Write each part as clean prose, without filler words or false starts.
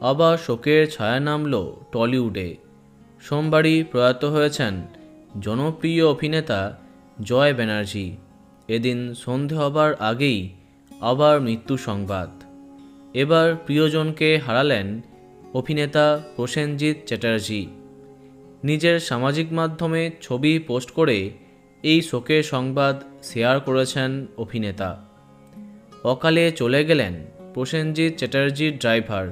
আবার শোকের ছায়া নামল টলিউডে। সোমবারই প্রয়াত হয়েছেন জনপ্রিয় অভিনেতা জয় ব্যানার্জি। এদিন সন্ধে হবার আগেই আবার মৃত্যু সংবাদ। এবার প্রিয়জনকে হারালেন অভিনেতা প্রসেনজিৎ চ্যাটার্জি। নিজের সামাজিক মাধ্যমে ছবি পোস্ট করে এই শোকের সংবাদ শেয়ার করেছেন অভিনেতা। অকালে চলে গেলেন প্রসেনজিৎ চ্যাটার্জির ড্রাইভার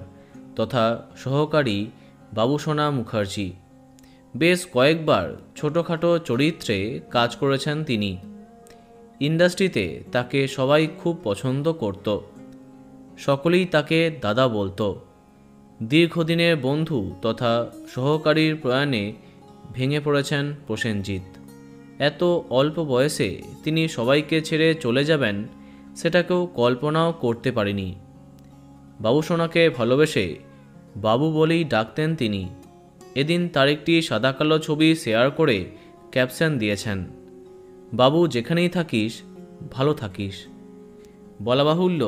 তথা সহকারী বাবুসোনা মুখার্জি। বেশ কয়েকবার ছোটোখাটো চরিত্রে কাজ করেছেন তিনি। ইন্ডাস্ট্রিতে তাকে সবাই খুব পছন্দ করত। সকলেই তাকে দাদা বলতো। দীর্ঘদিনের বন্ধু তথা সহকারীর প্রয়াণে ভেঙে পড়েছেন প্রসেনজিৎ। এত অল্প বয়সে তিনি সবাইকে ছেড়ে চলে যাবেন সেটা কেউ কল্পনাও করতে পারেনি। বাবুসোনাকে ভালোবেসে বাবু বলেই ডাকতেন তিনি। এদিন তার একটি সাদাকালো ছবি শেয়ার করে ক্যাপশন দিয়েছেন, বাবু যেখানেই থাকিস ভালো থাকিস। বলা বাহুল্য,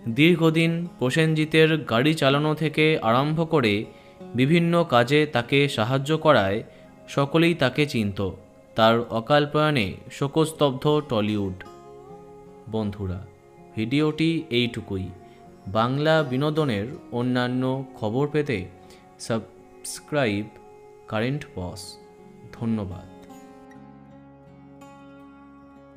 দীর্ঘদিন প্রসেনজিতের গাড়ি চালানো থেকে আরম্ভ করে বিভিন্ন কাজে তাকে সাহায্য করায় সকলেই তাকে চিনত। তার অকাল প্রয়াণে শোকস্তব্ধ টলিউড। বন্ধুরা, ভিডিওটি এইটুকুই। বাংলা বিনোদনের অন্যান্য খবর পেতে সাবস্ক্রাইব কারেন্ট বস। ধন্যবাদ।